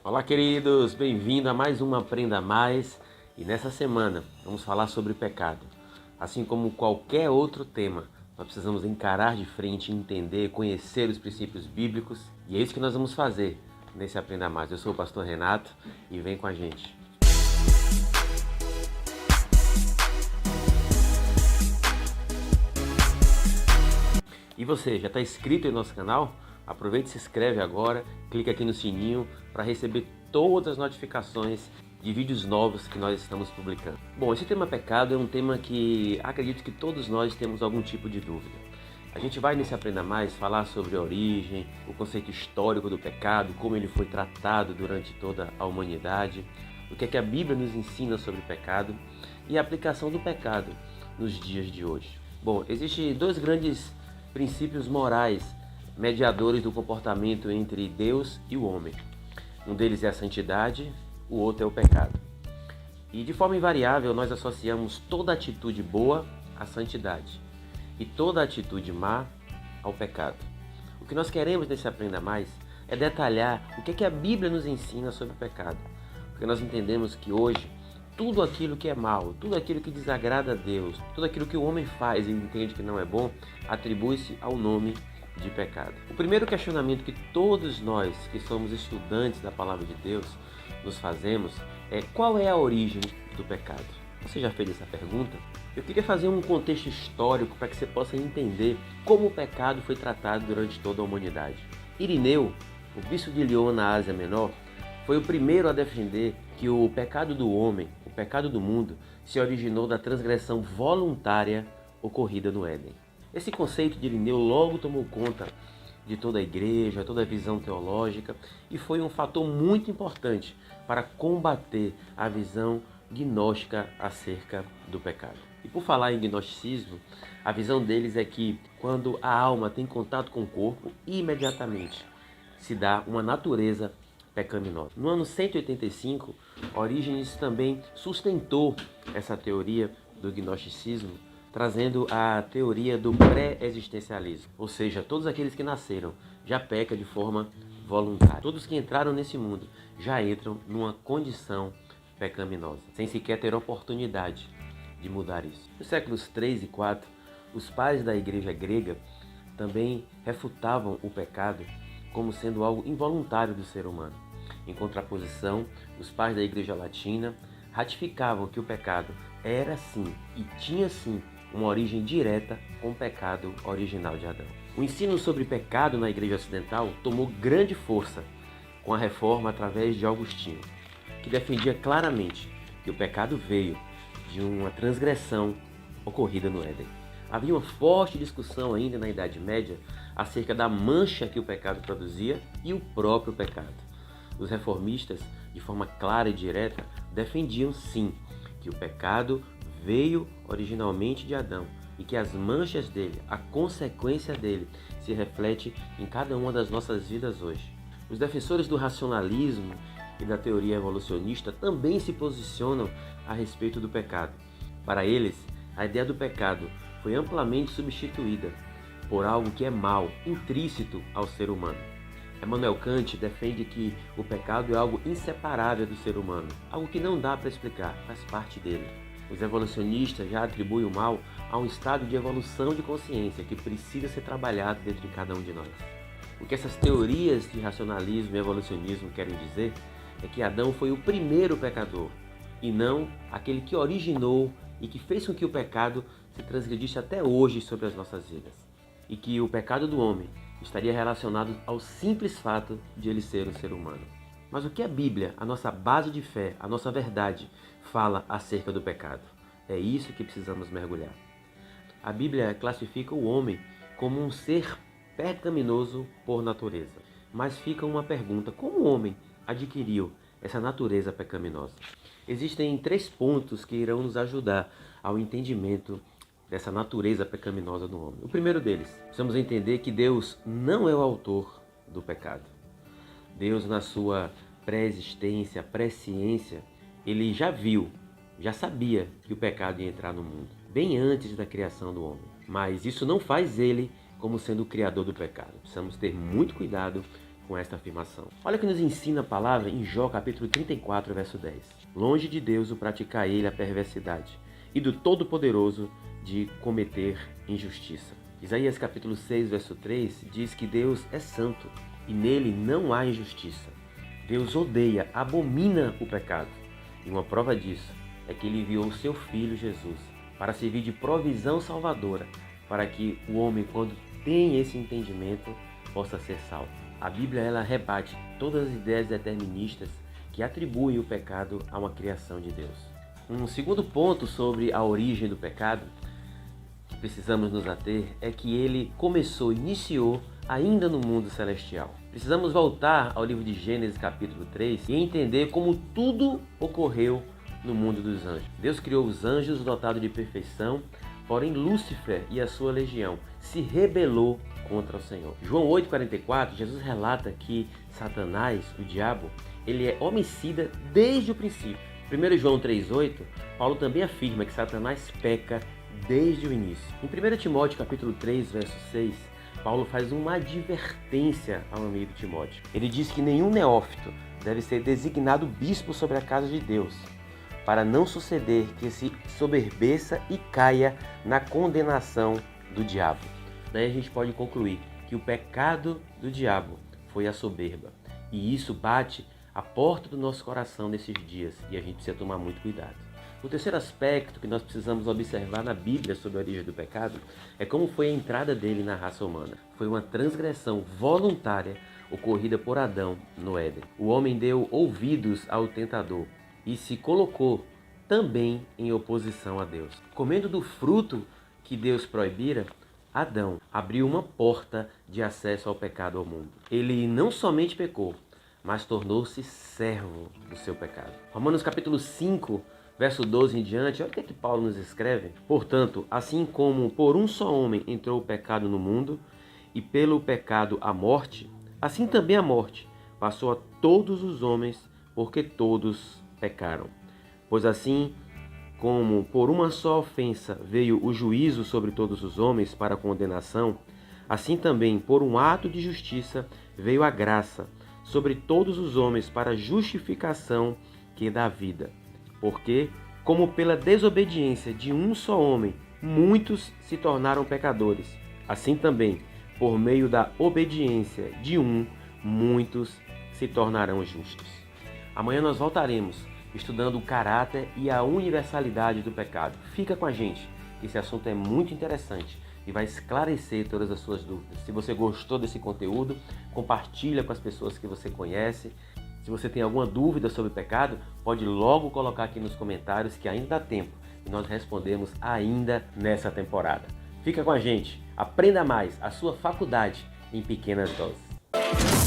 Olá, queridos! Bem-vindo a mais uma Aprenda Mais. E nessa semana vamos falar sobre pecado. Assim como qualquer outro tema, nós precisamos encarar de frente, entender, conhecer os princípios bíblicos. E é isso que nós vamos fazer nesse Aprenda Mais. Eu sou o pastor Renato e vem com a gente. E você, já está inscrito em nosso canal? Aproveite e se inscreve agora, clica aqui no sininho para receber todas as notificações de vídeos novos que nós estamos publicando. Bom, esse tema pecado é um tema que acredito que todos nós temos algum tipo de dúvida. A gente vai nesse Aprenda Mais falar sobre a origem, o conceito histórico do pecado, como ele foi tratado durante toda a humanidade, o que é que a Bíblia nos ensina sobre pecado e a aplicação do pecado nos dias de hoje. Bom, existem dois grandes princípios morais mediadores do comportamento entre Deus e o homem. Um deles é a santidade, o outro é o pecado. E de forma invariável nós associamos toda atitude boa à santidade e toda atitude má ao pecado. O que nós queremos nesse Aprenda Mais é detalhar o que é que a Bíblia nos ensina sobre o pecado. Porque nós entendemos que hoje tudo aquilo que é mal, tudo aquilo que desagrada a Deus, tudo aquilo que o homem faz e entende que não é bom, atribui-se ao nome de pecado. O primeiro questionamento que todos nós que somos estudantes da palavra de Deus nos fazemos é: qual é a origem do pecado? Você já fez essa pergunta? Eu queria fazer um contexto histórico para que você possa entender como o pecado foi tratado durante toda a humanidade. Irineu, o bispo de Lyon na Ásia Menor, foi o primeiro a defender que o pecado do homem, o pecado do mundo, se originou da transgressão voluntária ocorrida no Éden. Esse conceito de Irineu logo tomou conta de toda a igreja, toda a visão teológica e foi um fator muito importante para combater a visão gnóstica acerca do pecado. E por falar em gnosticismo, a visão deles é que quando a alma tem contato com o corpo, imediatamente se dá uma natureza pecaminosa. No ano 185, Orígenes também sustentou essa teoria do gnosticismo, trazendo a teoria do pré-existencialismo, ou seja, todos aqueles que nasceram já pecam de forma voluntária. Todos que entraram nesse mundo já entram numa condição pecaminosa, sem sequer ter oportunidade de mudar isso. Nos séculos 3 e 4, os pais da igreja grega também refutavam o pecado como sendo algo involuntário do ser humano. Em contraposição, os pais da igreja latina ratificavam que o pecado era sim e tinha sim uma origem direta com o pecado original de Adão. O ensino sobre pecado na igreja ocidental tomou grande força com a reforma através de Agostinho, que defendia claramente que o pecado veio de uma transgressão ocorrida no Éden. Havia uma forte discussão ainda na Idade Média acerca da mancha que o pecado produzia e o próprio pecado. Os reformistas, de forma clara e direta, defendiam sim que o pecado veio originalmente de Adão e que as manchas dele, a consequência dele, se reflete em cada uma das nossas vidas hoje. Os defensores do racionalismo e da teoria evolucionista também se posicionam a respeito do pecado. Para eles, a ideia do pecado foi amplamente substituída por algo que é mal, intrínseco ao ser humano. Immanuel Kant defende que o pecado é algo inseparável do ser humano, algo que não dá para explicar, faz parte dele. Os evolucionistas já atribuem o mal a um estado de evolução de consciência que precisa ser trabalhado dentro de cada um de nós. O que essas teorias de racionalismo e evolucionismo querem dizer é que Adão foi o primeiro pecador e não aquele que originou e que fez com que o pecado se transgredisse até hoje sobre as nossas vidas. E que o pecado do homem estaria relacionado ao simples fato de ele ser um ser humano. Mas o que a Bíblia, a nossa base de fé, a nossa verdade, fala acerca do pecado? É isso que precisamos mergulhar. A Bíblia classifica o homem como um ser pecaminoso por natureza. Mas fica uma pergunta: como o homem adquiriu essa natureza pecaminosa? Existem 3 pontos que irão nos ajudar ao entendimento dessa natureza pecaminosa do homem. O primeiro deles, precisamos entender que Deus não é o autor do pecado. Deus, na sua pré-existência, presciência, ele já viu, já sabia que o pecado ia entrar no mundo, bem antes da criação do homem. Mas isso não faz ele como sendo o criador do pecado. Precisamos ter muito cuidado com esta afirmação. Olha o que nos ensina a palavra em Jó capítulo 34, verso 10. Longe de Deus o praticar ele a perversidade, e do Todo-Poderoso de cometer injustiça. Isaías capítulo 6, verso 3 diz que Deus é santo e nele não há injustiça. Deus odeia, abomina o pecado. E uma prova disso é que ele enviou o seu Filho Jesus para servir de provisão salvadora, para que o homem, quando tem esse entendimento, possa ser salvo. A Bíblia ela rebate todas as ideias deterministas que atribuem o pecado a uma criação de Deus. Um segundo ponto sobre a origem do pecado que precisamos nos ater é que ele iniciou ainda no mundo celestial. Precisamos voltar ao livro de Gênesis capítulo 3 e entender como tudo ocorreu no mundo dos anjos. Deus criou os anjos dotados de perfeição, porém Lúcifer e a sua legião se rebelou contra o Senhor. João 8,44, Jesus relata que Satanás, o diabo, ele é homicida desde o princípio. 1 João 3,8, Paulo também afirma que Satanás peca desde o início. Em 1 Timóteo capítulo 3, verso 6, Paulo faz uma advertência ao amigo Timóteo. Ele diz que nenhum neófito deve ser designado bispo sobre a casa de Deus, para não suceder que se soberbeça e caia na condenação do diabo. Daí a gente pode concluir que o pecado do diabo foi a soberba. E isso bate a porta do nosso coração nesses dias e a gente precisa tomar muito cuidado. O terceiro aspecto que nós precisamos observar na Bíblia sobre a origem do pecado é como foi a entrada dele na raça humana. Foi uma transgressão voluntária ocorrida por Adão no Éden. O homem deu ouvidos ao tentador e se colocou também em oposição a Deus. Comendo do fruto que Deus proibira, Adão abriu uma porta de acesso ao pecado ao mundo. Ele não somente pecou, mas tornou-se servo do seu pecado. Romanos capítulo 5, verso 12 em diante, olha o que Paulo nos escreve. Portanto, assim como por um só homem entrou o pecado no mundo, e pelo pecado a morte, assim também a morte passou a todos os homens, porque todos pecaram. Pois assim como por uma só ofensa veio o juízo sobre todos os homens para condenação, assim também por um ato de justiça veio a graça sobre todos os homens para justificação que dá vida. Porque, como pela desobediência de um só homem, muitos se tornaram pecadores, assim também, por meio da obediência de um, muitos se tornarão justos. Amanhã nós voltaremos estudando o caráter e a universalidade do pecado. Fica com a gente, esse assunto é muito interessante e vai esclarecer todas as suas dúvidas. Se você gostou desse conteúdo, compartilha com as pessoas que você conhece. Se você tem alguma dúvida sobre o pecado, pode logo colocar aqui nos comentários que ainda dá tempo e nós respondemos ainda nessa temporada. Fica com a gente, aprenda mais, a sua faculdade em pequenas doses.